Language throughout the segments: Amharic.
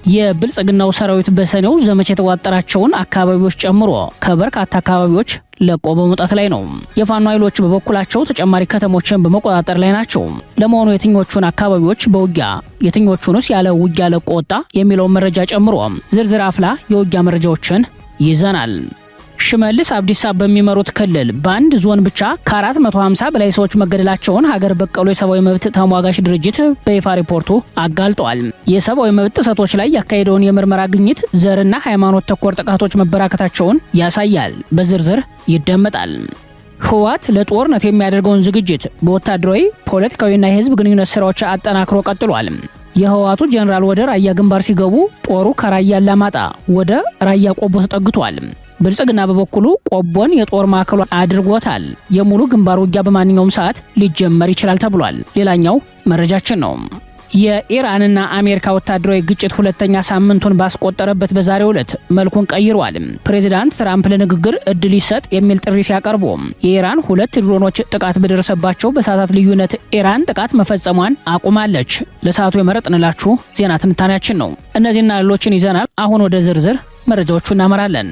የብልጽግናው ሰራዊት በሰኔው ዘመቻ የተዋጠራቸውን አካባቢዎች ጨምሮ ከበርካታ አካባቢዎች ለቆ በመውጣት ላይ ነው። የፋኖ ኃይሎች በበኩላቸው ተጨማሪ ከተሞችን በመቆጣጠር ላይ ናቸው። ለመሆኑ የትኞቹን አካባቢዎች በውጊያ የትኞቹንስ ያለ ውጊያ ለቆ ወጣ የሚለው መረጃ ጨምሮ ዝርዝር አፍላ የውጊያ መረጃዎችን ይዘናል። ሽመልስ አብዲሳ በሚመሩት ክልል በአንድ ዞን ብቻ ከ450 በላይ ሰዎች መገደላቸውን ሀገር በቀሉ የሰብአዊ መብት ተሟጋች ድርጅት በይፋ ሪፖርቱ አጋልጧል። የሰብአዊ መብት ጥሰቶች ላይ ያካሄደውን የምርመራ ግኝት ዘርና ሃይማኖት ተኮር ጥቃቶች መበራከታቸውን ያሳያል። በዝርዝር ይደመጣል። ህወሓት ለጦርነት የሚያደርገውን ዝግጅት በወታደራዊ ፖለቲካዊና የህዝብ ግንኙነት ስራዎች አጠናክሮ ቀጥሏል። የህወሓቱ ጀነራል ወደ ራያ ግንባር ሲገቡ ጦሩ ከራያ አላማጣ ወደ ራያ ቆቦ ተጠግቷል። ብልጽግና በበኩሉ ቆቦን የጦር ማዕከሉ አድርጎታል። የሙሉ ግንባር ውጊያ በማንኛውም ሰዓት ሊጀመር ይችላል ተብሏል። ሌላኛው መረጃችን ነው። የኢራንና አሜሪካ ወታደራዊ ግጭት ሁለተኛ ሳምንቱን ባስቆጠረበት በዛሬው ዕለት መልኩን ቀይሯል። ፕሬዚዳንት ትራምፕ ለንግግር እድል ይሰጥ የሚል ጥሪ ሲያቀርቡ የኢራን ሁለት ድሮኖች ጥቃት በደረሰባቸው በሰዓታት ልዩነት ኢራን ጥቃት መፈጸሟን አቁማለች። ለሰዓቱ የመረጥንላችሁ ዜና ትንታኔያችን ነው። እነዚህና ሌሎችን ይዘናል። አሁን ወደ ዝርዝር መረጃዎቹ እናመራለን።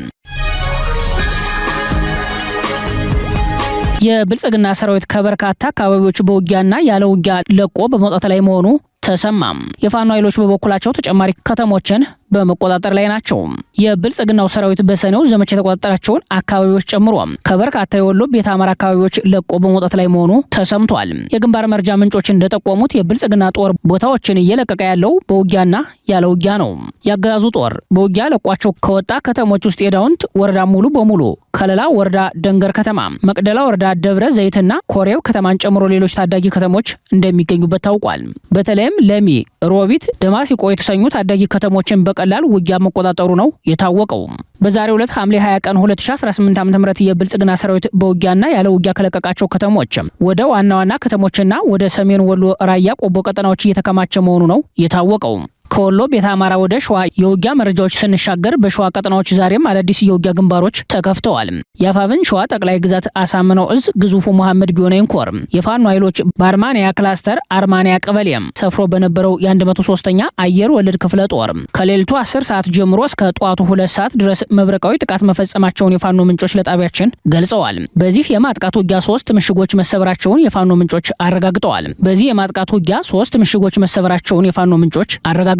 የብልጽግና ሰራዊት ከበርካታ አካባቢዎች በውጊያና ያለ ውጊያ ለቆ በመውጣት ላይ መሆኑ ተሰማም። የፋኖ ኃይሎች በበኩላቸው ተጨማሪ ከተሞችን በመቆጣጠር ላይ ናቸው። የብልጽግናው ሰራዊት በሰኔው ዘመቻ የተቆጣጠራቸውን አካባቢዎች ጨምሮ ከበርካታ የወሎ ቤተ አማራ አካባቢዎች ለቆ በመውጣት ላይ መሆኑ ተሰምቷል። የግንባር መረጃ ምንጮች እንደጠቆሙት የብልጽግና ጦር ቦታዎችን እየለቀቀ ያለው በውጊያና ያለ ውጊያ ነው። ያገዛዙ ጦር በውጊያ ለቋቸው ከወጣ ከተሞች ውስጥ የዳውንት ወረዳ ሙሉ በሙሉ፣ ከለላ ወረዳ ደንገር ከተማ፣ መቅደላ ወረዳ ደብረ ዘይትና ኮሬብ ከተማን ጨምሮ ሌሎች ታዳጊ ከተሞች እንደሚገኙበት ታውቋል። በተለይም ለሚ፣ ሮቢት፣ ደማሲቆ የተሰኙ ታዳጊ ከተሞችን በቀላል ውጊያ መቆጣጠሩ ነው የታወቀው። በዛሬው ዕለት ሐምሌ 20 ቀን 2018 ዓ.ም የብልጽግና ሰራዊት በውጊያና ያለ ውጊያ ከለቀቃቸው ከተሞች ወደ ዋና ዋና ከተሞችና ወደ ሰሜን ወሎ ራያ ቆቦ ቀጠናዎች እየተከማቸ መሆኑ ነው የታወቀው። ከወሎ ቤተ አማራ ወደ ሸዋ የውጊያ መረጃዎች ስንሻገር በሸዋ ቀጠናዎች ዛሬም አዳዲስ የውጊያ ግንባሮች ተከፍተዋል። የአፋብን ሸዋ ጠቅላይ ግዛት አሳምነው እዝ ግዙፉ መሐመድ ቢሆነኝ ኮር የፋኖ ኃይሎች በአርማንያ ክላስተር አርማንያ ቀበሌ ሰፍሮ በነበረው የ103ኛ አየር ወለድ ክፍለ ጦር ከሌሊቱ 10 ሰዓት ጀምሮ እስከ ጠዋቱ 2 ሰዓት ድረስ መብረቃዊ ጥቃት መፈጸማቸውን የፋኖ ምንጮች ለጣቢያችን ገልጸዋል። በዚህ የማጥቃት ውጊያ 3 ምሽጎች መሰበራቸውን የፋኖ ምንጮች አረጋግጠዋል። በዚህ የማጥቃት ውጊያ 3 ምሽጎች መሰበራቸውን የፋኖ ምንጮች አረጋግጠዋል።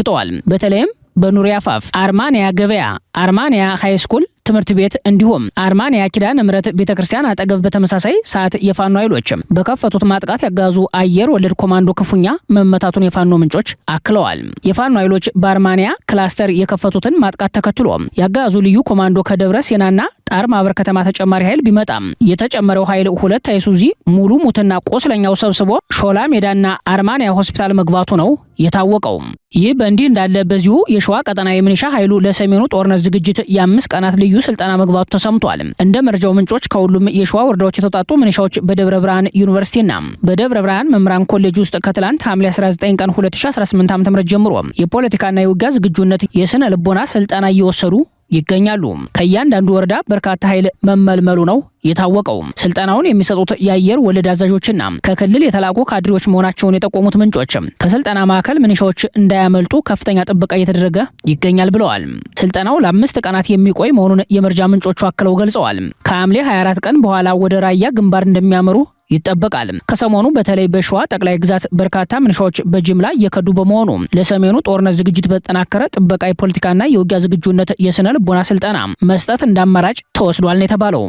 በተለይም በኑሪያ አፋፍ፣ አርማንያ ገበያ፣ አርማንያ ሃይስኩል ትምህርት ቤት እንዲሁም አርማንያ ኪዳነ ምሕረት ቤተክርስቲያን አጠገብ በተመሳሳይ ሰዓት የፋኖ ኃይሎች በከፈቱት ማጥቃት ያጋዙ አየር ወለድ ኮማንዶ ክፉኛ መመታቱን የፋኖ ምንጮች አክለዋል። የፋኖ ኃይሎች በአርማንያ ክላስተር የከፈቱትን ማጥቃት ተከትሎ ያጋዙ ልዩ ኮማንዶ ከደብረ ሴናና ጣር ማበር ከተማ ተጨማሪ ኃይል ቢመጣም የተጨመረው ኃይል 2 አይሱዚ ሙሉ ሙትና ቆስለኛው ሰብስቦ ሾላ ሜዳና አርማንያ ሆስፒታል መግባቱ ነው የታወቀው። ይህ በእንዲህ እንዳለ በዚሁ የሸዋ ቀጠና የሚኒሻ ኃይሉ ለሰሜኑ ጦርነት ዝግጅት የ5 ቀናት ልዩ ስልጠና መግባቱ ተሰምቷል። እንደ መረጃው ምንጮች ከሁሉም የሸዋ ወረዳዎች የተውጣጡ ሚኒሻዎች በደብረ ብርሃን ዩኒቨርሲቲና በደብረ ብርሃን መምህራን ኮሌጅ ውስጥ ከትላንት ሐምሌ 19 ቀን 2018 ዓ.ም ጀምሮ የፖለቲካና የውጊያ ዝግጁነት የስነ ልቦና ስልጠና እየወሰዱ ይገኛሉ። ከእያንዳንዱ ወረዳ በርካታ ኃይል መመልመሉ ነው የታወቀው። ስልጠናውን የሚሰጡት የአየር ወለድ አዛዦችና ከክልል የተላቁ ካድሬዎች መሆናቸውን የጠቆሙት ምንጮች ከስልጠና ማዕከል ሚኒሻዎች እንዳያመልጡ ከፍተኛ ጥበቃ እየተደረገ ይገኛል ብለዋል። ስልጠናው ለ5 ቀናት የሚቆይ መሆኑን የመረጃ ምንጮቹ አክለው ገልጸዋል። ከሐምሌ 24 ቀን በኋላ ወደ ራያ ግንባር እንደሚያመሩ ይጠበቃል። ከሰሞኑ በተለይ በሸዋ ጠቅላይ ግዛት በርካታ ሚኒሻዎች በጅምላ እየከዱ በመሆኑ ለሰሜኑ ጦርነት ዝግጅት በተጠናከረ ጥበቃ የፖለቲካና የውጊያ ዝግጁነት የስነ ልቦና ስልጠና መስጠት እንዳማራጭ ተወስዷል ነው የተባለው።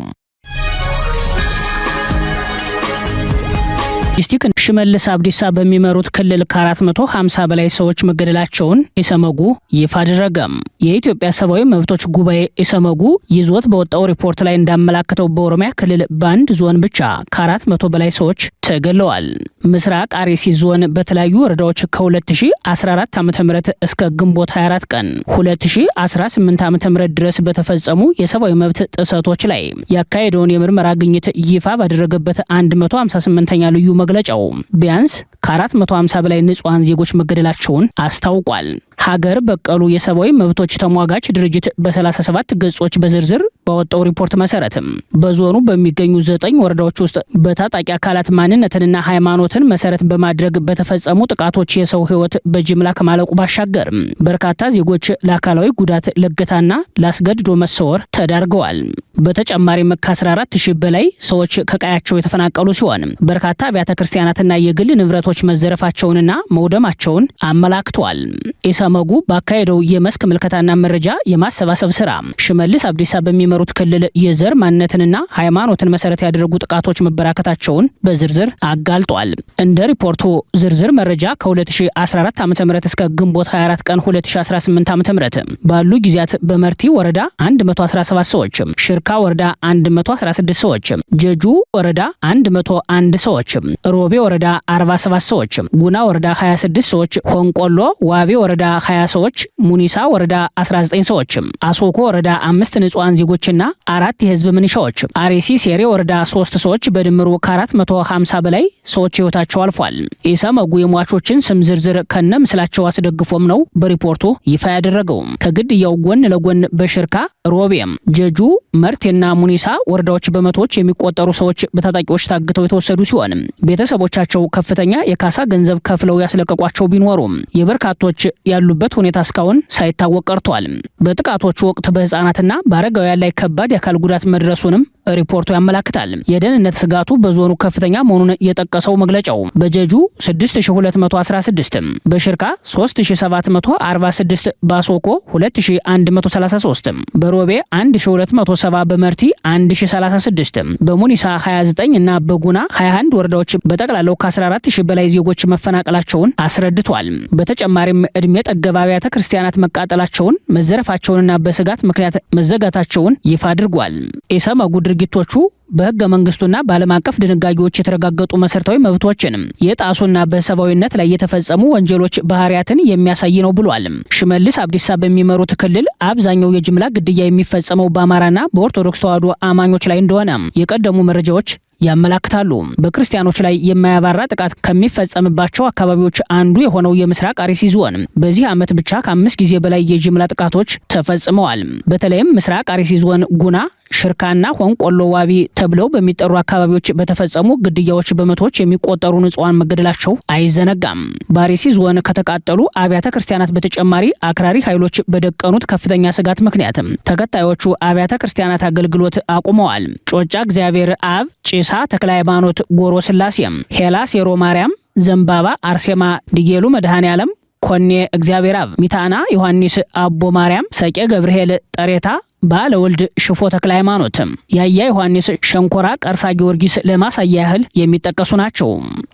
ሎጂስቲክ ሽመልስ አብዲሳ በሚመሩት ክልል ከ450 በላይ ሰዎች መገደላቸውን ኢሰመጉ ይፋ አደረገ። የኢትዮጵያ ሰብአዊ መብቶች ጉባኤ ኢሰመጉ ይዞት በወጣው ሪፖርት ላይ እንዳመላከተው በኦሮሚያ ክልል በአንድ ዞን ብቻ ከ400 በላይ ሰዎች ተገድለዋል። ምስራቅ አርሲ ዞን በተለያዩ ወረዳዎች ከ2014 ዓ.ም እስከ ግንቦት 24 ቀን 2018 ዓ.ም ድረስ በተፈጸሙ የሰብአዊ መብት ጥሰቶች ላይ ያካሄደውን የምርመራ ግኝት ይፋ ባደረገበት 158ኛ ልዩ መግለጫው ቢያንስ ከ450 በላይ ንጹሃን ዜጎች መገደላቸውን አስታውቋል። ሀገር በቀሉ የሰብአዊ መብቶች ተሟጋች ድርጅት በ37 ገጾች በዝርዝር ባወጣው ሪፖርት መሰረት በዞኑ በሚገኙ 9 ወረዳዎች ውስጥ በታጣቂ አካላት ማንነትንና ሃይማኖትን መሰረት በማድረግ በተፈጸሙ ጥቃቶች የሰው ሕይወት በጅምላ ከማለቁ ባሻገር በርካታ ዜጎች ለአካላዊ ጉዳት፣ ለእገታና ለአስገድዶ መሰወር ተዳርገዋል። በተጨማሪም ከ14000 በላይ ሰዎች ከቀያቸው የተፈናቀሉ ሲሆን በርካታ አብያተ ክርስቲያናትና የግል ንብረቶች መዘረፋቸውንና መውደማቸውን አመላክቷል። ኢሰመጉ ባካሄደው የመስክ ምልከታና መረጃ የማሰባሰብ ስራ ሽመልስ አብዲሳ በሚመሩት ክልል የዘር ማንነትንና ሃይማኖትን መሰረት ያደረጉ ጥቃቶች መበራከታቸውን በዝርዝር አጋልጧል። እንደ ሪፖርቱ ዝርዝር መረጃ ከ2014 ዓ.ም እስከ ግንቦት 24 ቀን 2018 ዓ.ም ባሉ ጊዜያት በመርቲ ወረዳ 117 ሰዎች፣ ሽርካ ወረዳ 116 ሰዎች፣ ጀጁ ወረዳ 101 ሰዎች፣ ሮቤ ወረዳ 47 ሰዎች፣ ጉና ወረዳ 26 ሰዎች፣ ሆንቆሎ ዋቤ ወረዳ 20 ሰዎች፣ ሙኒሳ ወረዳ 19 ሰዎች፣ አሶኮ ወረዳ 5 ንጹሃን ዜጎችና 4 የህዝብ ምንሻዎች፣ አሬሲ ሴሬ ወረዳ 3 ሰዎች በድምሩ ከ450 በላይ ሰዎች ህይወታቸው አልፏል። ኢሰመጉ የሟቾችን ስም ዝርዝር ከነ ምስላቸው አስደግፎም ነው በሪፖርቱ ይፋ ያደረገው። ከግድያው ጎን ለጎን በሽርካ፣ ሮቤም፣ ጀጁ፣ መርቴና ሙኒሳ ወረዳዎች በመቶዎች የሚቆጠሩ ሰዎች በታጣቂዎች ታግተው የተወሰዱ ሲሆን ቤተሰቦቻቸው ከፍተኛ የካሳ ገንዘብ ከፍለው ያስለቀቋቸው ቢኖሩም የበርካቶች ያሉበት ሁኔታ እስካሁን ሳይታወቅ ቀርቷል። በጥቃቶቹ ወቅት በህፃናትና በአረጋውያን ላይ ከባድ የአካል ጉዳት መድረሱንም ሪፖርቱ ያመላክታል። የደህንነት ስጋቱ በዞኑ ከፍተኛ መሆኑን የጠቀሰው መግለጫው በጀጁ 6216፣ በሽርካ 3746፣ በአሶኮ 2133፣ በሮቤ 1270፣ በመርቲ 1036፣ በሙኒሳ 29 እና በጉና 21 ወረዳዎች በጠቅላላው ከ14000 በላይ ዜጎች መፈናቀላቸውን አስረድቷል። በተጨማሪም እድሜ ጠገብ አብያተ ክርስቲያናት መቃጠላቸውን፣ መዘረፋቸውንና በስጋት ምክንያት መዘጋታቸውን ይፋ አድርጓል። ኢሰመጉ ድርጊቶቹ በህገ መንግስቱና በዓለም አቀፍ ድንጋጌዎች የተረጋገጡ መሰረታዊ መብቶችን የጣሱና በሰብአዊነት ላይ የተፈጸሙ ወንጀሎች ባህሪያትን የሚያሳይ ነው ብሏል። ሽመልስ አብዲሳ በሚመሩት ክልል አብዛኛው የጅምላ ግድያ የሚፈጸመው በአማራና በኦርቶዶክስ ተዋሕዶ አማኞች ላይ እንደሆነ የቀደሙ መረጃዎች ያመላክታሉ። በክርስቲያኖች ላይ የማያባራ ጥቃት ከሚፈጸምባቸው አካባቢዎች አንዱ የሆነው የምስራቅ አርሲ ዞን በዚህ ዓመት ብቻ ከ5 ጊዜ በላይ የጅምላ ጥቃቶች ተፈጽመዋል። በተለይም ምስራቅ አርሲ ዞን ጉና፣ ሽርካና ሆንቆሎ ዋቢ ተብለው በሚጠሩ አካባቢዎች በተፈጸሙ ግድያዎች በመቶዎች የሚቆጠሩ ንጹሃን መገደላቸው አይዘነጋም። በአርሲ ዞን ከተቃጠሉ አብያተ ክርስቲያናት በተጨማሪ አክራሪ ኃይሎች በደቀኑት ከፍተኛ ስጋት ምክንያት ተከታዮቹ አብያተ ክርስቲያናት አገልግሎት አቁመዋል። ጮጫ እግዚአብሔር አብ፣ ጭሳ ተክለ ሃይማኖት ጎሮ ስላሴም፣ ሄላ ሴሮ ማርያም፣ ዘንባባ አርሴማ ዲጌሉ መድኃኔ ዓለም፣ ኮኔ እግዚአብሔር አብ፣ ሚታና ዮሐንስ አቦ ማርያም፣ ሰቄ ገብርኤል ጠሬታ፣ ባለወልድ ሽፎ ተክለ ሃይማኖት፣ ያያ ዮሐንስ ሸንኮራ ቀርሳ ጊዮርጊስ ለማሳያ ያህል የሚጠቀሱ ናቸው።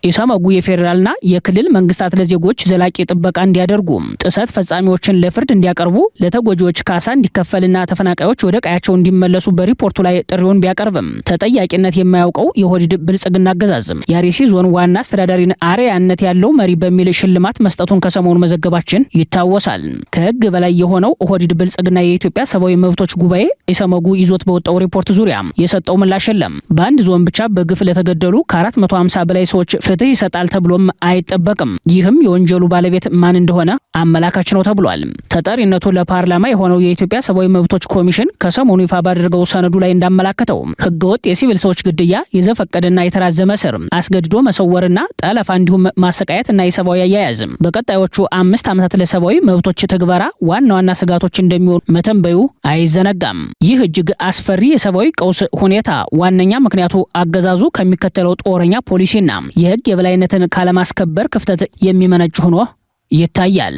ኢሰመጉ የፌዴራልና የክልል መንግስታት ለዜጎች ዘላቂ ጥበቃ እንዲያደርጉ፣ ጥሰት ፈጻሚዎችን ለፍርድ እንዲያቀርቡ፣ ለተጎጂዎች ካሳ እንዲከፈልና ተፈናቃዮች ወደ ቀያቸው እንዲመለሱ በሪፖርቱ ላይ ጥሪውን ቢያቀርብም ተጠያቂነት የማያውቀው የኦህዴድ ብልጽግና አገዛዝ የአርሲ ዞን ዋና አስተዳዳሪን አርአያነት ያለው መሪ በሚል ሽልማት መስጠቱን ከሰሞኑ መዘገባችን ይታወሳል። ከህግ በላይ የሆነው ኦህዴድ ብልጽግና የኢትዮጵያ ሰብአዊ መብቶች ጉባኤ ኢሰመጉ ይዞት በወጣው ሪፖርት ዙሪያ የሰጠው ምላሽ የለም። በአንድ ዞን ብቻ በግፍ ለተገደሉ ከ450 በላይ ሰዎች ፍትህ ይሰጣል ተብሎም አይጠበቅም። ይህም የወንጀሉ ባለቤት ማን እንደሆነ አመላካች ነው ተብሏል። ተጠሪነቱ ለፓርላማ የሆነው የኢትዮጵያ ሰብአዊ መብቶች ኮሚሽን ከሰሞኑ ይፋ ባደረገው ሰነዱ ላይ እንዳመላከተው ህገወጥ የሲቪል ሰዎች ግድያ፣ የዘፈቀደና የተራዘመ እስር፣ አስገድዶ መሰወርና ጠለፋ እንዲሁም ማሰቃየትና የሰብአዊ አያያዝ በቀጣዮቹ 5 ዓመታት ለሰብአዊ መብቶች ተግባራ ዋና ዋና ስጋቶች እንደሚሆኑ መተንበዩ አይዘነጋም። ይህ እጅግ አስፈሪ የሰብአዊ ቀውስ ሁኔታ ዋነኛ ምክንያቱ አገዛዙ ከሚከተለው ጦረኛ ፖሊሲና የህግ የበላይነትን ካለማስከበር ክፍተት የሚመነጭ ሆኖ ይታያል።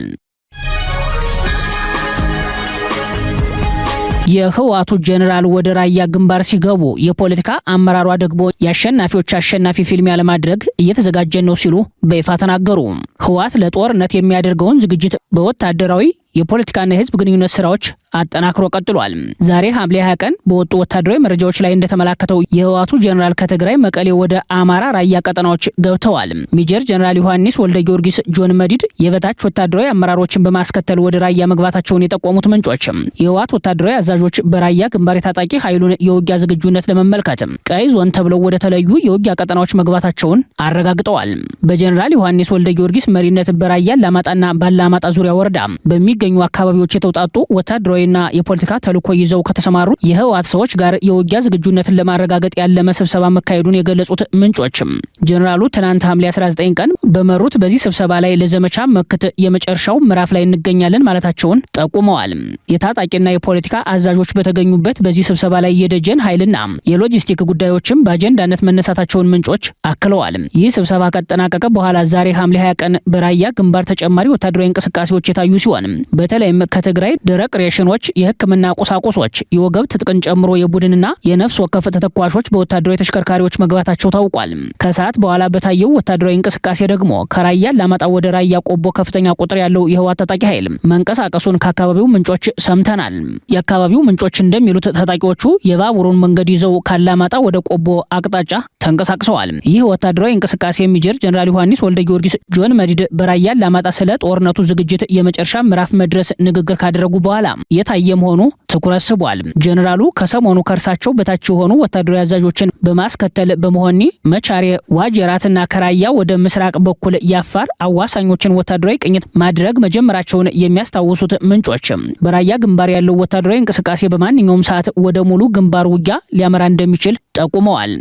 የህወሓቱ ጄኔራል ወደ ራያ ግንባር ሲገቡ የፖለቲካ አመራሯ ደግሞ የአሸናፊዎች አሸናፊ ፊልሚያ ለማድረግ እየተዘጋጀን ነው ሲሉ በይፋ ተናገሩ። ህወሓት ለጦርነት የሚያደርገውን ዝግጅት በወታደራዊ የፖለቲካና የህዝብ ግንኙነት ስራዎች አጠናክሮ ቀጥሏል። ዛሬ ሐምሌ 20 ቀን በወጡ ወታደራዊ መረጃዎች ላይ እንደተመላከተው የህወሓቱ ጄኔራል ከትግራይ መቀሌ ወደ አማራ ራያ ቀጠናዎች ገብተዋል። ሜጀር ጄኔራል ዮሐንስ ወልደ ጊዮርጊስ ጆን መዲድ የበታች ወታደራዊ አመራሮችን በማስከተል ወደ ራያ መግባታቸውን የጠቆሙት ምንጮች የህወሓት ወታደራዊ አዛዦች በራያ ግንባር የታጣቂ ኃይሉን የውጊያ ዝግጁነት ለመመልከት ቀይ ዞን ተብለው ወደ ተለዩ የውጊያ ቀጠናዎች መግባታቸውን አረጋግጠዋል። በጄኔራል ዮሐንስ ወልደ ጊዮርጊስ መሪነት በራያ ላማጣና ባላማጣ ዙሪያ ወረዳ በሚገኙ አካባቢዎች የተውጣጡ ወታደራዊ ወታደራዊና የፖለቲካ ተልዕኮ ይዘው ከተሰማሩ የህወሓት ሰዎች ጋር የውጊያ ዝግጁነትን ለማረጋገጥ ያለመ ስብሰባ መካሄዱን የገለጹት ምንጮችም ጀነራሉ ትናንት ሐምሌ 19 ቀን በመሩት በዚህ ስብሰባ ላይ ለዘመቻ መክት የመጨረሻው ምዕራፍ ላይ እንገኛለን ማለታቸውን ጠቁመዋል። የታጣቂና የፖለቲካ አዛዦች በተገኙበት በዚህ ስብሰባ ላይ የደጀን ኃይልና የሎጂስቲክ ጉዳዮችም በአጀንዳነት መነሳታቸውን ምንጮች አክለዋል። ይህ ስብሰባ ከተጠናቀቀ በኋላ ዛሬ ሐምሌ 20 ቀን በራያ ግንባር ተጨማሪ ወታደራዊ እንቅስቃሴዎች የታዩ ሲሆን በተለይም ከትግራይ ደረቅ ሬሽኖች፣ የህክምና ቁሳቁሶች፣ የወገብ ትጥቅን ጨምሮ የቡድንና የነፍስ ወከፍ ተተኳሾች በወታደራዊ ተሽከርካሪዎች መግባታቸው ታውቋል። ከሰዓት በኋላ በታየው ወታደራዊ እንቅስቃሴ ደግሞ ከራያ ላማጣ ወደ ራያ ቆቦ ከፍተኛ ቁጥር ያለው የህወሓት ታጣቂ ኃይል መንቀሳቀሱን ከአካባቢው ምንጮች ሰምተናል። የአካባቢው ምንጮች እንደሚሉት ታጣቂዎቹ የባቡሩን መንገድ ይዘው ካላማጣ ወደ ቆቦ አቅጣጫ ተንቀሳቅሰዋል። ይህ ወታደራዊ እንቅስቃሴ ሜጀር ጀነራል ዮሐንስ ወልደ ጊዮርጊስ ጆን መዲድ በራያ ላማጣ ስለ ጦርነቱ ዝግጅት የመጨረሻ ምዕራፍ መድረስ ንግግር ካደረጉ በኋላ የታየ መሆኑ ትኩረት ስቧል። ጀነራሉ ከሰሞኑ ከእርሳቸው በታች የሆኑ ወታደራዊ አዛዦችን በማስከተል በመሆኒ መቻሬ፣ ዋጀራትና ከራያ ወደ ምስራቅ በኩል የአፋር አዋሳኞችን ወታደራዊ ቅኝት ማድረግ መጀመራቸውን የሚያስታውሱት ምንጮች በራያ ግንባር ያለው ወታደራዊ እንቅስቃሴ በማንኛውም ሰዓት ወደ ሙሉ ግንባር ውጊያ ሊያመራ እንደሚችል ጠቁመዋል።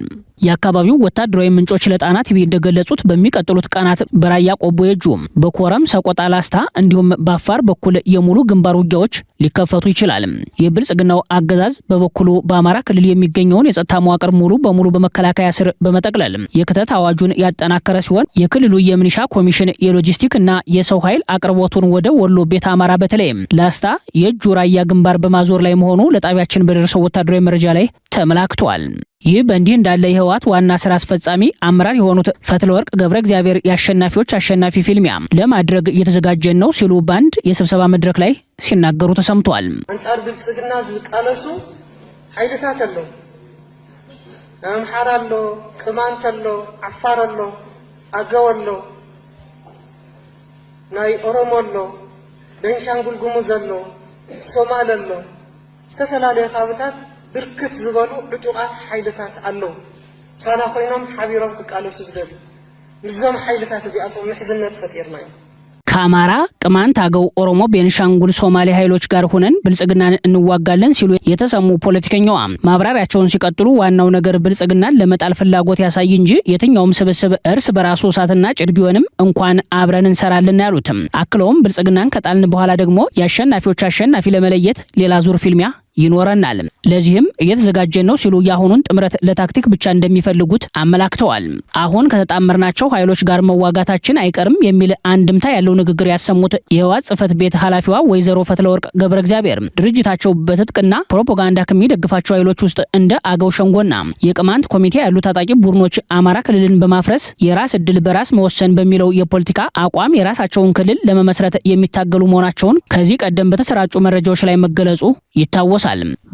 የአካባቢው ወታደራዊ ምንጮች ለጣና ቲቪ እንደገለጹት በሚቀጥሉት ቀናት በራያ ቆቦ የጁ፣ በኮረም ሰቆጣ፣ ላስታ እንዲሁም በአፋር በኩል የሙሉ ግንባር ውጊያዎች ሊከፈቱ ይችላል። የብልጽግናው አገዛዝ በበኩሉ በአማራ ክልል የሚገኘውን የጸጥታ መዋቅር ሙሉ በሙሉ በመከላከያ ስር በመጠቅለል የክተት አዋጁን ያጠናከረ ሲሆን የክልሉ የሚኒሻ ኮሚሽን የሎጂስቲክ እና የሰው ኃይል አቅርቦቱን ወደ ወሎ ቤተ አማራ በተለይም ላስታ የጁ ራያ ግንባር በማዞር ላይ መሆኑ ለጣቢያችን በደረሰው ወታደራዊ መረጃ ላይ ተመላክቷል። ይህ በእንዲህ እንዳለ የህወሓት ዋና ስራ አስፈጻሚ አመራር የሆኑት ፈትለወርቅ ገብረ እግዚአብሔር የአሸናፊዎች አሸናፊ ፊልሚያ ለማድረግ እየተዘጋጀን ነው ሲሉ በአንድ የስብሰባ መድረክ ላይ ሲናገሩ ተሰምቷል። አንጻር ብልጽግና ዝቃለሱ ኃይልታት አሎ፣ አምሓራ አሎ፣ ቅማንት አሎ፣ ዓፋር አሎ፣ አገው አሎ፣ ናይ ኦሮሞ አሎ፣ ቤንሻንጉል ጉሙዝ አሎ፣ ሶማሌ አሎ፣ ዝተፈላለዩ ካብታት ብርክት ዝበሉ ዕጡቃት ኃይልታት አለው ሳና ኮይኖም ሓቢሮም ክቃለሱ ዝደሉ ንዞም ኃይልታት እዚኣቶም ምሕዝነት ፈጢርና እዩ። ከአማራ፣ ቅማንት፣ አገው፣ ኦሮሞ፣ ቤንሻንጉል፣ ሶማሌ ኃይሎች ጋር ሆነን ብልጽግናን እንዋጋለን ሲሉ የተሰሙ ፖለቲከኛዋ ማብራሪያቸውን ሲቀጥሉ ዋናው ነገር ብልጽግናን ለመጣል ፍላጎት ያሳይ እንጂ የትኛውም ስብስብ እርስ በራሱ እሳትና ጭድ ቢሆንም እንኳን አብረን እንሰራለን ያሉትም አክለውም ብልጽግናን ከጣልን በኋላ ደግሞ የአሸናፊዎች አሸናፊ ለመለየት ሌላ ዙር ፊልሚያ ይኖረናል፣ ለዚህም እየተዘጋጀን ነው ሲሉ ያሁኑን ጥምረት ለታክቲክ ብቻ እንደሚፈልጉት አመላክተዋል። አሁን ከተጣመርናቸው ኃይሎች ጋር መዋጋታችን አይቀርም የሚል አንድምታ ያለው ንግግር ያሰሙት የህወሓት ጽህፈት ቤት ኃላፊዋ ወይዘሮ ፈትለወርቅ ገብረ እግዚአብሔር ድርጅታቸው በትጥቅና ፕሮፓጋንዳ ከሚደግፋቸው ኃይሎች ውስጥ እንደ አገው ሸንጎና የቅማንት ኮሚቴ ያሉ ታጣቂ ቡድኖች አማራ ክልልን በማፍረስ የራስ እድል በራስ መወሰን በሚለው የፖለቲካ አቋም የራሳቸውን ክልል ለመመስረት የሚታገሉ መሆናቸውን ከዚህ ቀደም በተሰራጩ መረጃዎች ላይ መገለጹ ይታወሳል።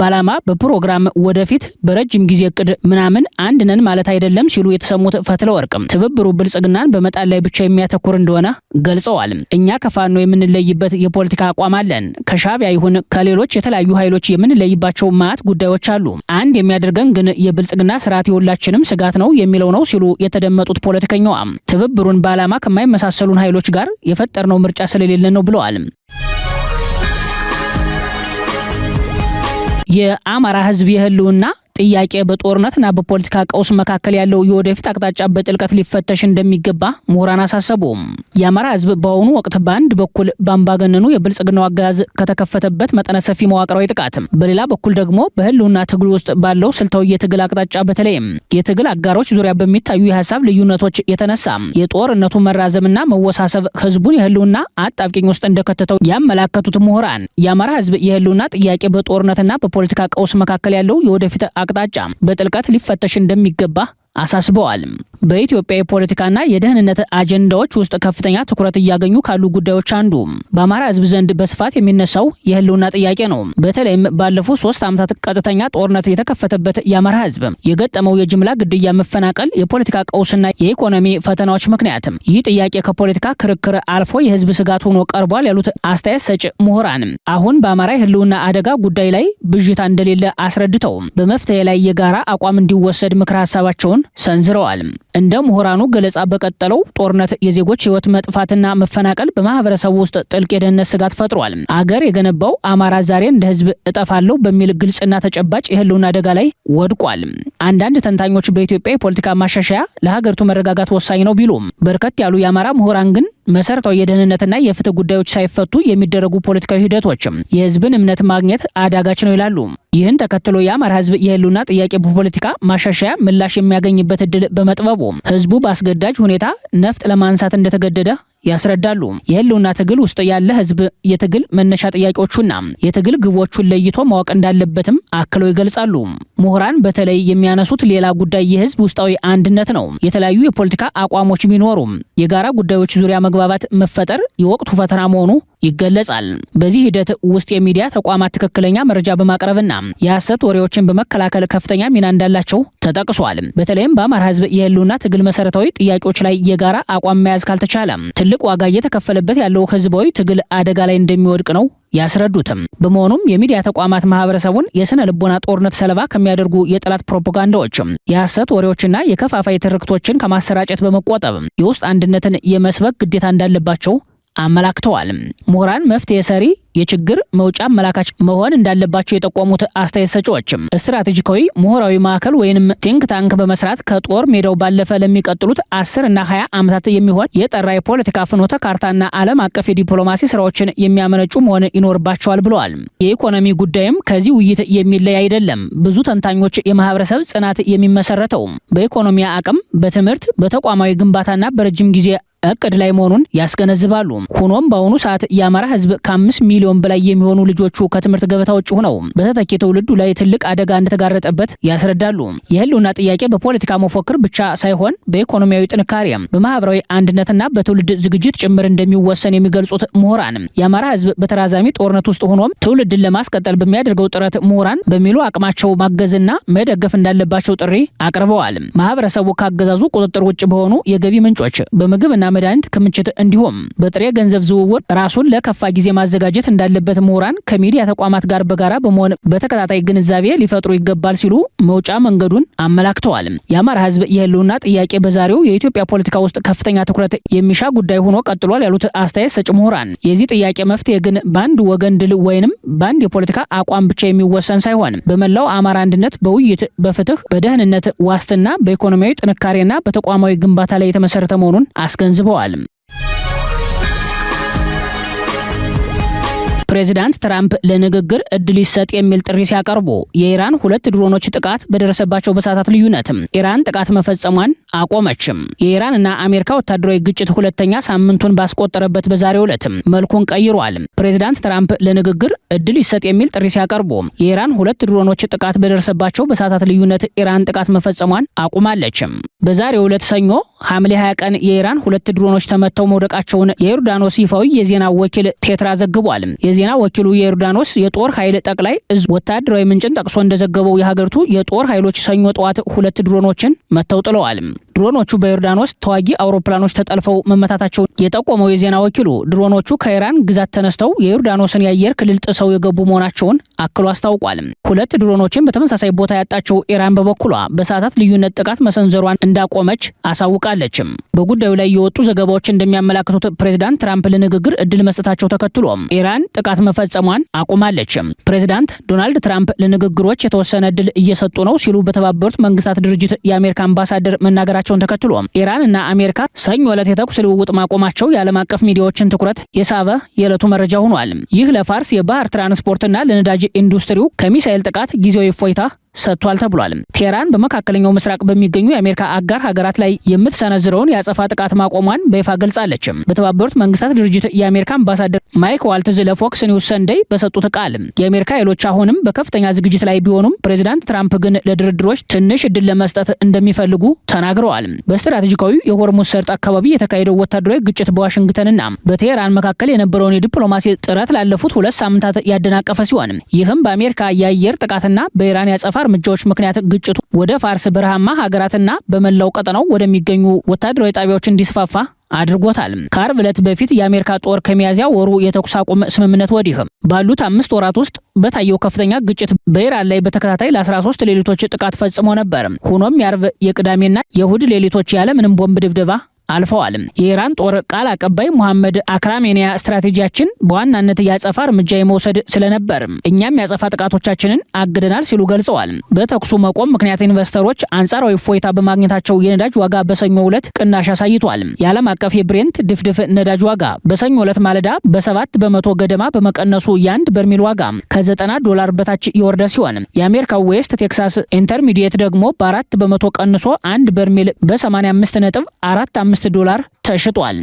ባላማ በፕሮግራም ወደፊት በረጅም ጊዜ እቅድ ምናምን አንድ ነን ማለት አይደለም ሲሉ የተሰሙት ፈትለወርቅ ትብብሩ ብልጽግናን በመጣል ላይ ብቻ የሚያተኩር እንደሆነ ገልጸዋል። እኛ ከፋኖ የምንለይበት የፖለቲካ አቋም አለን። ከሻዕቢያ ይሁን ከሌሎች የተለያዩ ኃይሎች የምንለይባቸው ማት ጉዳዮች አሉ። አንድ የሚያደርገን ግን የብልጽግና ስርዓት የሁላችንም ስጋት ነው የሚለው ነው ሲሉ የተደመጡት ፖለቲከኛዋ ትብብሩን ባላማ ከማይመሳሰሉን ኃይሎች ጋር የፈጠርነው ምርጫ ስለሌለ ነው ብለዋል። የአማራ ህዝብ የህልውና ጥያቄ በጦርነትና በፖለቲካ ቀውስ መካከል ያለው የወደፊት አቅጣጫ በጥልቀት ሊፈተሽ እንደሚገባ ምሁራን አሳሰቡ። የአማራ ህዝብ በአሁኑ ወቅት በአንድ በኩል በአምባገነኑ የብልጽግናው አገዛዝ ከተከፈተበት መጠነ ሰፊ መዋቅራዊ ጥቃት፣ በሌላ በኩል ደግሞ በህልውና ትግል ውስጥ ባለው ስልታዊ የትግል አቅጣጫ በተለይም የትግል አጋሮች ዙሪያ በሚታዩ የሀሳብ ልዩነቶች የተነሳ የጦርነቱ መራዘምና መወሳሰብ ህዝቡን የህልውና አጣብቂኝ ውስጥ እንደከተተው ያመላከቱት ምሁራን የአማራ ህዝብ የህልውና ጥያቄ በጦርነትና በፖለቲካ ቀውስ መካከል ያለው የወደፊት አቅጣጫ በጥልቀት ሊፈተሽ እንደሚገባ አሳስበዋል። በኢትዮጵያ የፖለቲካና የደህንነት አጀንዳዎች ውስጥ ከፍተኛ ትኩረት እያገኙ ካሉ ጉዳዮች አንዱ በአማራ ህዝብ ዘንድ በስፋት የሚነሳው የህልውና ጥያቄ ነው። በተለይም ባለፉት 3 ዓመታት ቀጥተኛ ጦርነት የተከፈተበት የአማራ ህዝብ የገጠመው የጅምላ ግድያ፣ መፈናቀል፣ የፖለቲካ ቀውስና የኢኮኖሚ ፈተናዎች ምክንያት ይህ ጥያቄ ከፖለቲካ ክርክር አልፎ የህዝብ ስጋት ሆኖ ቀርቧል ያሉት አስተያየት ሰጭ ምሁራን አሁን በአማራ የህልውና አደጋ ጉዳይ ላይ ብዥታ እንደሌለ አስረድተው በመፍትሄ ላይ የጋራ አቋም እንዲወሰድ ምክረ ሀሳባቸውን መሆኑን ሰንዝረዋል። እንደ ምሁራኑ ገለጻ በቀጠለው ጦርነት የዜጎች ህይወት መጥፋትና መፈናቀል በማህበረሰቡ ውስጥ ጥልቅ የደህንነት ስጋት ፈጥሯል። አገር የገነባው አማራ ዛሬ እንደ ህዝብ እጠፋለሁ በሚል ግልጽና ተጨባጭ የህልውና አደጋ ላይ ወድቋል። አንዳንድ ተንታኞች በኢትዮጵያ የፖለቲካ ማሻሻያ ለሀገሪቱ መረጋጋት ወሳኝ ነው ቢሉም በርከት ያሉ የአማራ ምሁራን ግን መሰረታዊ የደህንነትና የፍትህ ጉዳዮች ሳይፈቱ የሚደረጉ ፖለቲካዊ ሂደቶችም የህዝብን እምነት ማግኘት አዳጋች ነው ይላሉ። ይህን ተከትሎ የአማራ ህዝብ የህልውና ጥያቄ በፖለቲካ ማሻሻያ ምላሽ የሚያገኝበት እድል በመጥበቡ ህዝቡ በአስገዳጅ ሁኔታ ነፍጥ ለማንሳት እንደተገደደ ያስረዳሉ። የህልውና ትግል ውስጥ ያለ ህዝብ የትግል መነሻ ጥያቄዎቹና የትግል ግቦቹን ለይቶ ማወቅ እንዳለበትም አክለው ይገልጻሉ። ምሁራን በተለይ የሚያነሱት ሌላ ጉዳይ የህዝብ ውስጣዊ አንድነት ነው። የተለያዩ የፖለቲካ አቋሞች ቢኖሩም የጋራ ጉዳዮች ዙሪያ መግባባት መፈጠር የወቅቱ ፈተና መሆኑ ይገለጻል። በዚህ ሂደት ውስጥ የሚዲያ ተቋማት ትክክለኛ መረጃ በማቅረብና የሐሰት ወሬዎችን በመከላከል ከፍተኛ ሚና እንዳላቸው ተጠቅሷል። በተለይም በአማራ ህዝብ የህልውና ትግል መሰረታዊ ጥያቄዎች ላይ የጋራ አቋም መያዝ ካልተቻለ ትልቅ ዋጋ እየተከፈለበት ያለው ህዝባዊ ትግል አደጋ ላይ እንደሚወድቅ ነው ያስረዱትም። በመሆኑም የሚዲያ ተቋማት ማህበረሰቡን የስነ ልቦና ጦርነት ሰለባ ከሚያደርጉ የጠላት ፕሮፓጋንዳዎች፣ የሐሰት ወሬዎችና የከፋፋይ ትርክቶችን ከማሰራጨት በመቆጠብ የውስጥ አንድነትን የመስበክ ግዴታ እንዳለባቸው አመላክተዋል። ምሁራን መፍትሄ ሰሪ የችግር መውጫ አመላካች መሆን እንዳለባቸው የጠቆሙት አስተያየት ሰጪዎችም ስትራቴጂካዊ ምሁራዊ ማዕከል ወይንም ቲንክ ታንክ በመስራት ከጦር ሜዳው ባለፈ ለሚቀጥሉት 10 እና 20 ዓመታት የሚሆን የጠራ የፖለቲካ ፍኖተ ካርታና ዓለም አቀፍ የዲፕሎማሲ ስራዎችን የሚያመነጩ መሆን ይኖርባቸዋል ብለዋል። የኢኮኖሚ ጉዳይም ከዚህ ውይይት የሚለይ አይደለም። ብዙ ተንታኞች የማህበረሰብ ጽናት የሚመሰረተው በኢኮኖሚ አቅም፣ በትምህርት፣ በተቋማዊ ግንባታና በረጅም ጊዜ እቅድ ላይ መሆኑን ያስገነዝባሉ። ሆኖም በአሁኑ ሰዓት የአማራ ህዝብ ከ5 ሚሊዮን በላይ የሚሆኑ ልጆቹ ከትምህርት ገበታ ውጭ ሆነው በተተኪ ትውልዱ ላይ ትልቅ አደጋ እንደተጋረጠበት ያስረዳሉ። የህልውና ጥያቄ በፖለቲካ መፎክር ብቻ ሳይሆን በኢኮኖሚያዊ ጥንካሬ፣ በማህበራዊ አንድነትና በትውልድ ዝግጅት ጭምር እንደሚወሰን የሚገልጹት ምሁራን የአማራ ህዝብ በተራዛሚ ጦርነት ውስጥ ሆኖም ትውልድን ለማስቀጠል በሚያደርገው ጥረት ምሁራን በሚሉ አቅማቸው ማገዝና መደገፍ እንዳለባቸው ጥሪ አቅርበዋል። ማህበረሰቡ ካገዛዙ ቁጥጥር ውጭ በሆኑ የገቢ ምንጮች በምግብና መድኃኒት ክምችት እንዲሁም በጥሬ ገንዘብ ዝውውር ራሱን ለከፋ ጊዜ ማዘጋጀት እንዳለበት ምሁራን ከሚዲያ ተቋማት ጋር በጋራ በመሆን በተከታታይ ግንዛቤ ሊፈጥሩ ይገባል ሲሉ መውጫ መንገዱን አመላክተዋል። የአማራ ህዝብ የህልውና ጥያቄ በዛሬው የኢትዮጵያ ፖለቲካ ውስጥ ከፍተኛ ትኩረት የሚሻ ጉዳይ ሆኖ ቀጥሏል ያሉት አስተያየት ሰጪ ምሁራን የዚህ ጥያቄ መፍትሄ ግን በአንድ ወገን ድል ወይንም በአንድ የፖለቲካ አቋም ብቻ የሚወሰን ሳይሆን በመላው አማራ አንድነት፣ በውይይት፣ በፍትህ፣ በደህንነት ዋስትና፣ በኢኮኖሚያዊ ጥንካሬና በተቋማዊ ግንባታ ላይ የተመሰረተ መሆኑን አስገንዝበዋል። ፕሬዚዳንት ትራምፕ ለንግግር እድል ይሰጥ የሚል ጥሪ ሲያቀርቡ የኢራን 2 ድሮኖች ጥቃት በደረሰባቸው በሰዓታት ልዩነት ኢራን ጥቃት መፈጸሟን አቆመችም። የኢራንና አሜሪካ ወታደራዊ ግጭት ሁለተኛ ሳምንቱን ባስቆጠረበት በዛሬው ዕለት መልኩን ቀይሯል። ፕሬዚዳንት ትራምፕ ለንግግር እድል ይሰጥ የሚል ጥሪ ሲያቀርቡ የኢራን 2 ድሮኖች ጥቃት በደረሰባቸው በሰዓታት ልዩነት ኢራን ጥቃት መፈጸሟን አቁማለች። በዛሬው ዕለት ሰኞ ሐምሌ 20 ቀን የኢራን 2 ድሮኖች ተመተው መውደቃቸውን የዮርዳኖስ ይፋዊ የዜና ወኪል ቴትራ ዘግቧል። የዜና ወኪሉ የዮርዳኖስ የጦር ኃይል ጠቅላይ እዝ ወታደራዊ ምንጭን ጠቅሶ እንደዘገበው የሀገሪቱ የጦር ኃይሎች ሰኞ ጠዋት 2 ድሮኖችን መተው ጥለዋል። ድሮኖቹ በዮርዳኖስ ተዋጊ አውሮፕላኖች ተጠልፈው መመታታቸውን የጠቆመው የዜና ወኪሉ ድሮኖቹ ከኢራን ግዛት ተነስተው የዮርዳኖስን የአየር ክልል ጥሰው የገቡ መሆናቸውን አክሎ አስታውቋል። 2 ድሮኖችን በተመሳሳይ ቦታ ያጣቸው ኢራን በበኩሏ በሰዓታት ልዩነት ጥቃት መሰንዘሯን እንዳቆመች አሳውቃለች። በጉዳዩ ላይ የወጡ ዘገባዎች እንደሚያመላክቱት ፕሬዝዳንት ትራምፕ ለንግግር እድል መስጠታቸው ተከትሎ ኢራን ጥቃት መፈጸሟን አቁማለች። ፕሬዝዳንት ዶናልድ ትራምፕ ለንግግሮች የተወሰነ እድል እየሰጡ ነው ሲሉ በተባበሩት መንግስታት ድርጅት የአሜሪካ አምባሳደር መናገራቸውን ተከትሎ ኢራን እና አሜሪካ ሰኞ ዕለት የተኩስ ልውውጥ ማቆማቸው የዓለም አቀፍ ሚዲያዎችን ትኩረት የሳበ የዕለቱ መረጃ ሆኗል። ይህ ለፋርስ የባህር ትራንስፖርትና ለነዳጅ ኢንዱስትሪው ከሚሳኤል ጥቃት ጊዜያዊ እፎይታ ሰጥቷል ተብሏል። ቴህራን በመካከለኛው ምስራቅ በሚገኙ የአሜሪካ አጋር ሀገራት ላይ የምትሰነዝረውን የአጸፋ ጥቃት ማቆሟን በይፋ ገልጻለች። በተባበሩት መንግስታት ድርጅት የአሜሪካ አምባሳደር ማይክ ዋልትዝ ለፎክስ ኒውስ ሰንደይ በሰጡት ቃል የአሜሪካ ኃይሎች አሁንም በከፍተኛ ዝግጅት ላይ ቢሆኑም ፕሬዚዳንት ትራምፕ ግን ለድርድሮች ትንሽ እድል ለመስጠት እንደሚፈልጉ ተናግረዋል። በስትራቴጂካዊ የሆርሙዝ ሰርጥ አካባቢ የተካሄደው ወታደራዊ ግጭት በዋሽንግተንና በቴህራን መካከል የነበረውን የዲፕሎማሲ ጥረት ላለፉት 2 ሳምንታት ያደናቀፈ ሲሆን ይህም በአሜሪካ የአየር ጥቃትና በኢራን ያጸፋ እርምጃዎች ምክንያት ግጭቱ ወደ ፋርስ በረሃማ ሀገራትና በመላው ቀጠናው ወደሚገኙ ወታደራዊ ጣቢያዎች እንዲስፋፋ አድርጎታል። ከአርብ ዕለት በፊት የአሜሪካ ጦር ከሚያዝያ ወሩ የተኩስ አቁም ስምምነት ወዲህ ባሉት 5 ወራት ውስጥ በታየው ከፍተኛ ግጭት በኢራን ላይ በተከታታይ ለ13 ሌሊቶች ጥቃት ፈጽሞ ነበር። ሆኖም የአርብ የቅዳሜና የእሁድ ሌሊቶች ያለ ምንም ቦምብ ድብደባ አልፈዋል። የኢራን ጦር ቃል አቀባይ ሙሐመድ አክራሜኒያ ስትራቴጂያችን በዋናነት ያጸፋ እርምጃ የመውሰድ ስለነበር እኛም ያጸፋ ጥቃቶቻችንን አግደናል ሲሉ ገልጸዋል። በተኩሱ መቆም ምክንያት ኢንቨስተሮች አንጻራዊ እፎይታ በማግኘታቸው የነዳጅ ዋጋ በሰኞ ዕለት ቅናሽ አሳይቷል። የዓለም አቀፍ የብሬንት ድፍድፍ ነዳጅ ዋጋ በሰኞ ዕለት ማለዳ በ7 በመቶ ገደማ በመቀነሱ የአንድ በርሜል ዋጋ ከ$90 በታች የወረደ ሲሆን የአሜሪካው ዌስት ቴክሳስ ኢንተርሚዲየት ደግሞ በ4 በመቶ ቀንሶ አንድ በርሜል $85.45 ተሽጧል።